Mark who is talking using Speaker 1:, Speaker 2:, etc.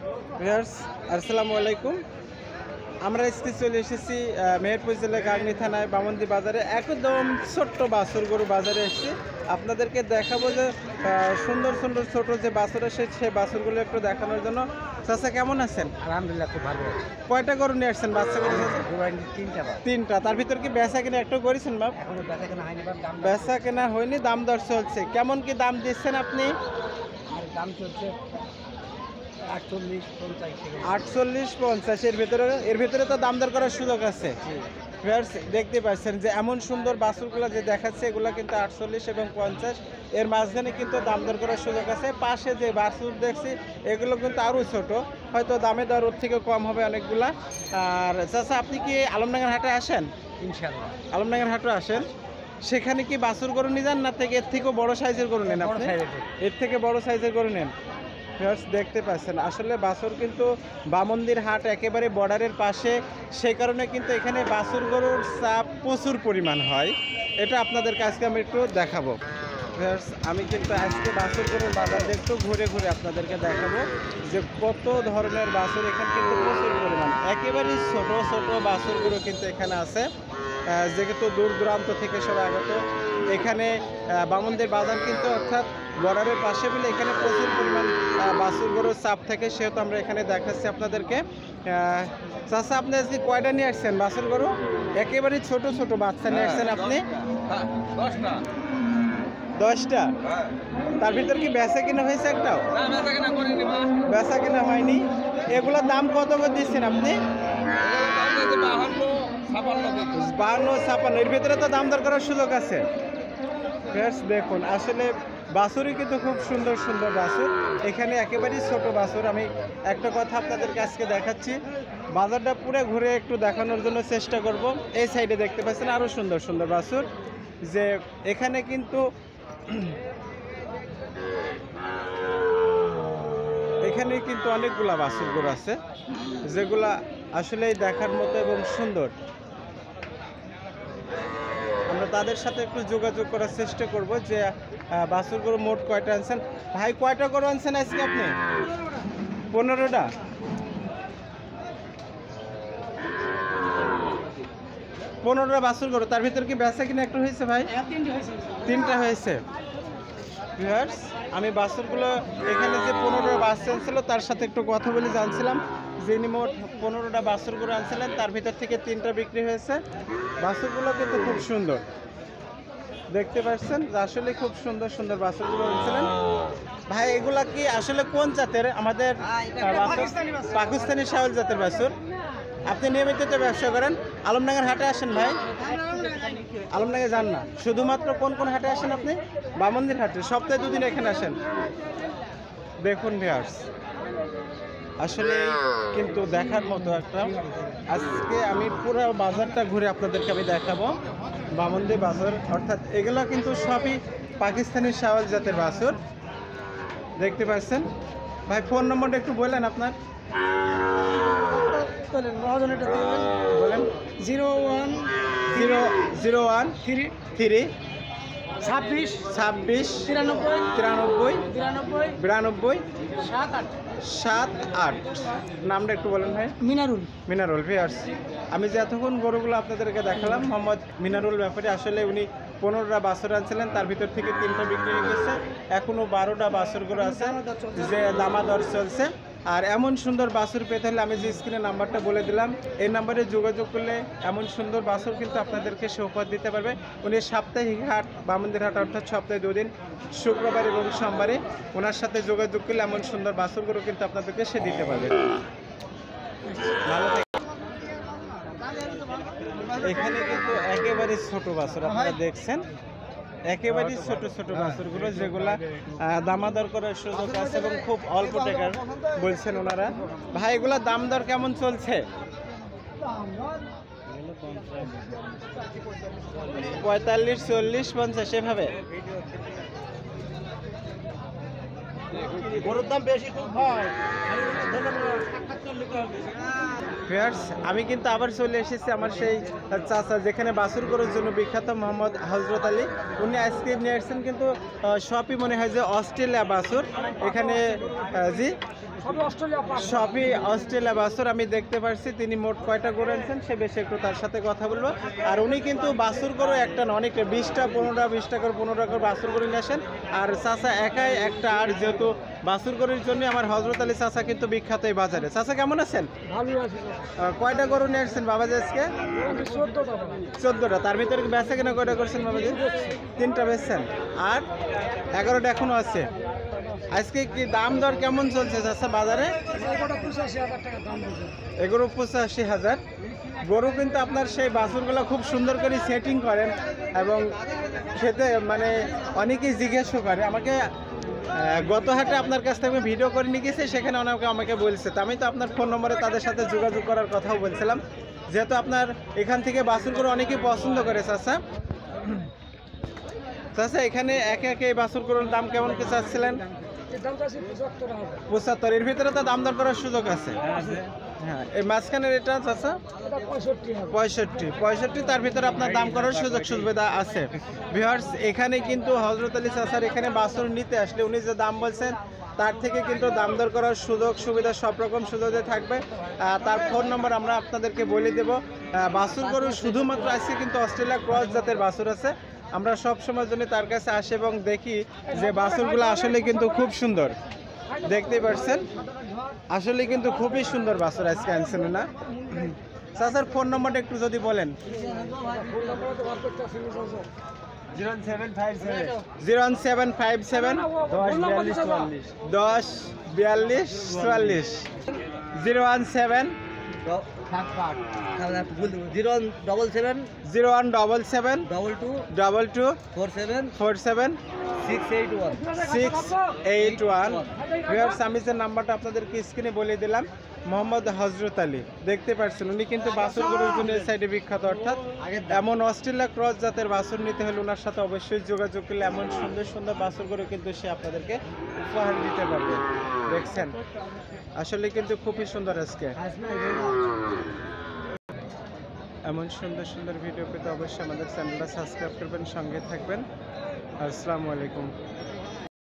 Speaker 1: Viewers আসসালামু আলাইকুম। আমরা আজকে চলে এসেছি মেহেরপুর জেলার গাংনী থানায় বামন্দি বাজারে। একদম ছোট্ট বাছুর গরু বাজারে এসেছি, আপনাদেরকে দেখাবো যে সুন্দর সুন্দর ছোট যে বাছুর আসে সেই বাছুরগুলো একটু দেখানোর জন্য। চাচা কেমন আছেন?
Speaker 2: আলহামদুলিল্লাহ, খুব ভালো আছে।
Speaker 1: কয়টা গরু নিয়ে আসছেন? বাচ্চা গরু
Speaker 2: তিনটা বাপ।
Speaker 1: তিনটা। তার ভিতর কি বেচা কিনা একটু করেছেন বাপ?
Speaker 2: এখনো বেচা কেনা হয়নি বাপ।
Speaker 1: বেচা কেনা হয়নি, দাম দর চলছে। কেমন কি দাম দিচ্ছেন আপনি?
Speaker 2: আর দাম চলছে 48-50 থেকে।
Speaker 1: 48-50 এর ভিতরে তো দাম দর করার সুযোগ আছে। দেখতে পাচ্ছেন যে এমন সুন্দর বাছুরগুলো যে দেখাচ্ছে এগুলো কিন্তু 48 এবং 50 এর মাঝখানে কিন্তু দাম দর করার সুযোগ আছে। পাশে যে বাছুর দেখছি এগুলো কিন্তু আরও ছোট, হয়তো দামে দর ওর থেকে কম হবে অনেকগুলা। আর চাচা আপনি কি আলমডাঙ্গার হাটে আসেন?
Speaker 2: ইনশাআল্লাহ
Speaker 1: আলমডাঙ্গার হাটে আসেন, সেখানে কি বাছুর গরু নিয়ে যান না থেকে এর থেকেও বড় সাইজের গরু নেন আপনি? এর থেকে বড় সাইজের গরু নেন। দেখতে পাচ্ছেন আসলে বাছুর কিন্তু বামন্দির হাট একেবারে বর্ডারের পাশে, সেই কারণে কিন্তু এখানে বাছুর গরুর চাপ প্রচুর পরিমাণ হয়। এটা আপনাদেরকে আজকে আমি একটু দেখাবো। আমি কিন্তু আজকে বাছুর গরুর বাজার একটু ঘুরে ঘুরে আপনাদেরকে দেখাবো যে কত ধরনের বাছুর এখানে কিন্তু প্রচুর পরিমাণ। একেবারেই ছোট ছোট বাছুর গরু কিন্তু এখানে আছে, যেহেতু দূর দূরান্ত থেকে সব আগত। এখানে বামন্দির বাজার কিন্তু অর্থাৎ বর্ডারের পাশে বলে এখানে প্রচুর পরিমাণ বাছুর গরুর চাপ থাকে, সেহেতু আমরা এখানে দেখাচ্ছি আপনাদেরকে। চাচা আপনি আজকে কয়টা নিয়ে আসছেন বাছুর গরু? একেবারে ছোট ছোট বাচ্চা নিয়ে আসছেন আপনি? 10টা। তার ভিতর কি বেচা কিনা হয়েছে একটাও? বেচা কিনা হয়নি। এগুলোর দাম কত করে দিচ্ছেন আপনি? 52-56। এর ভিতরে তো দাম দর করার সুযোগ আছে। দেখুন আসলে বাছুরই কিন্তু খুব সুন্দর সুন্দর বাছুর এখানে, একেবারেই ছোট বাছুর। আমি একটা কথা আপনাদেরকে আজকে দেখাচ্ছি, বাজারটা পুরো ঘুরে একটু দেখানোর জন্য চেষ্টা করব। এই সাইডে দেখতে পাচ্ছেন আরও সুন্দর সুন্দর বাছুর, যে এখানে কিন্তু এখানে কিন্তু অনেকগুলা বাছুর গরু আছে যেগুলা আসলেই দেখার মতো এবং সুন্দর। আমরা তাদের সাথে একটু যোগাযোগ করার চেষ্টা করব যে বাছুর গরু মোট কয়টা আনছেন। ভাই কয়টা গরু আনছেন আজকে আপনি? 15টা। 15টা বাছুর গরু। তার ভিতর কি বেচা কিনা একটু হয়েছে ভাই? 3টা হয়েছে। আমি বাছুরগুলো এখানে যে 15টা বাছুর আনছিল তার সাথে একটু কথা বলে জানছিলাম, যিনি মোট 15টা বাছুর গরু আনছিলেন তার ভিতর থেকে 3টা বিক্রি হয়েছে। বাছুরগুলো কিন্তু খুব সুন্দর, দেখতে পাচ্ছেন আসলে খুব সুন্দর সুন্দর বাছুরগুলো আনছিলেন। ভাই এগুলা কি আসলে কোন জাতের? আমাদের পাকিস্তানি শাওল জাতের বাছুর। আপনি নিয়মিত তো ব্যবসা করেন, আলমডাঙ্গার হাটে আসেন ভাই? আলমডাঙ্গা যান না, শুধুমাত্র কোন কোন হাটে আসেন আপনি? বামন্দির হাটে সপ্তাহে 2 দিন এখানে আসেন। দেখুন ভিউয়ার্স আসলে কিন্তু দেখার মতো একটা। আজকে আমি পুরো বাজারটা ঘুরে আপনাদেরকে আমি দেখাবো বামন্দি বাজার, অর্থাৎ এগুলো কিন্তু সবই পাকিস্তানি শাওয়াল জাতের বাছুর, দেখতে পাচ্ছেন। ভাই ফোন নম্বরটা একটু বললেন আপনার? বলেন। 0100133 26 93 92 78। নামটা একটু বলেন ভাই? মিনারুল। ভিউয়ার্স আমি যে এতক্ষণ গরুগুলো আপনাদেরকে দেখালাম, মোহাম্মদ মিনারুল ব্যাপারে। আসলে উনি 15টা বাছুর আনছিলেন, তার ভিতর থেকে 3টা বিক্রি হয়ে গেছে, এখনও 12টা বাছুর গরু আছে যে দামাদর চলছে। আর এমন সুন্দর বাছুর পেতে হলে আমি যে স্ক্রিনে নাম্বারটা বলে দিলাম, এই নাম্বারে যোগাযোগ করলে এমন সুন্দর বাছুর কিন্তু আপনাদেরকে সে উপহার দিতে পারবে। উনি সাপ্তাহিক হাট বামন্দির হাট, অর্থাৎ সপ্তাহে 2 দিন, শুক্রবার এবং সোমবারে। ওনার সাথে যোগাযোগ করলে এমন সুন্দর বাছুরগুলো কিন্তু আপনাদেরকে সে দিতে পারবে। ভালো থাকে। এখানে কিন্তু একেবারে ছোট বাছুর আপনারা দেখছেন, একেবারেই ছোট ছোট বাছুরগুলো যেগুলা দামাদর করার সুযোগ আছে এবং খুব অল্প টাকার বলছেন ওনারা। ভাই এগুলোর দাম দর কেমন চলছে? 45, 40, 50 এভাবে।
Speaker 2: গরুর দাম বেশি খুব হয়।
Speaker 1: আমি কিন্তু আবার চলে এসেছি আমার সেই চাচা যেখানে বাছুর গরুর জন্য বিখ্যাত, মোহাম্মদ হজরত আলী। উনি আইসক্রিম নিয়ে আসছেন, কিন্তু সবই মনে হয় যে অস্ট্রেলিয়া বাছুর। এখানে জি সবই অস্ট্রেলিয়া বাছুর আমি দেখতে পারছি। তিনি মোট কয়টা গরু আনছেন সে বেশি একটু তার সাথে কথা বলবো। আর উনি কিন্তু বাছুর গরু একটা না, অনেক 20টা 15টা করে 15টা করে বাছুর গরু নিয়ে আসেন। আর চাচা একাই একটা, আর যেহেতু বাছুর গরুর জন্য আমার হজরত আলী চাচা কিন্তু বিখ্যাত এই বাজারে। চাচা কেমন আছেন? কয়টা গরু নিয়ে আসছেন বাবাজি আজকে? 14টা। তার ভিতরে বেচা কিনা কয়টা করছেন বাবাজি? 3টা বেচছেন, আর 11টা এখনো আছে। আজকে কি দাম দর কেমন চলছে চাচা বাজারে? 85,000। গরু কিন্তু আপনার সেই বাছুরগুলো খুব সুন্দর করে সেটিং করেন এবং খেতে মানে অনেকেই জিজ্ঞাসা করে আমাকে। গত হাটে আপনার কাছ থেকে আমি ভিডিও করে নিয়ে গেছি, সেখানে আমাকে বলছে, তো আমি তো আপনার ফোন নম্বরে তাদের সাথে যোগাযোগ করার কথাও বলছিলাম, যেহেতু আপনার এখান থেকে বাছুর গরু অনেকেই পছন্দ করে। চাচা চাচা এখানে একে একে এই বাছুর গরুর দাম কেমন কি চাচ্ছিলেন? 75। এর ভিতরে তো দাম দর করার সুযোগ আছে। হ্যাঁ, এই মাঝখানের এটা চাচা 65। তার ভিতরে আপনার দাম করার সুযোগ সুবিধা আছে। ভিউয়ার্স, এখানে কিন্তু হযরত আলী চাচার এখানে বাছুর নিতে আসলে উনি যে দাম বলছেন তার থেকে কিন্তু দাম দর করার সুযোগ সুবিধা সব রকম সুযোগে থাকবে। তার ফোন নম্বর আমরা আপনাদেরকে বলে দেব। বাছুর গরু শুধুমাত্র আজকে কিন্তু অস্ট্রেলিয়া ক্রস জাতের বাছুর আছে। আমরা সব সময় জন্য তার কাছে আসি এবং দেখি যে বাছুরগুলো আসলে কিন্তু খুব সুন্দর। দেখতেই পাচ্ছেন আসলে কিন্তু খুবই সুন্দর বাছুর আজকে আনছেন না। চাচার ফোন নম্বরটা একটু যদি বলেন। 0757 10 42 44 017 0177 22 47 681। ভিউয়ার্স, আমি যে নাম্বারটা আপনাদেরকে স্ক্রিনে বলে দিলাম, মোহাম্মদ হযরত আলী। দেখতে পাচ্ছেন উনি কিন্তু বাছুর গরুর জন্য এই সাইডে বিখ্যাত। অর্থাৎ এমন অস্ট্রেলিয়া ক্রস জাতের বাছুর নিতে হলে ওনার সাথে অবশ্যই যোগাযোগ করলে এমন সুন্দর সুন্দর বাছুর গরু কিন্তু সে আপনাদেরকে উপহার দিতে পারবে। দেখছেন আসলে কিন্তু খুবই সুন্দর। আজকে এমন সুন্দর সুন্দর ভিডিও পেতে অবশ্যই আমাদের চ্যানেলটা সাবস্ক্রাইব করবেন, সঙ্গে থাকবেন। আসসালামু আলাইকুম।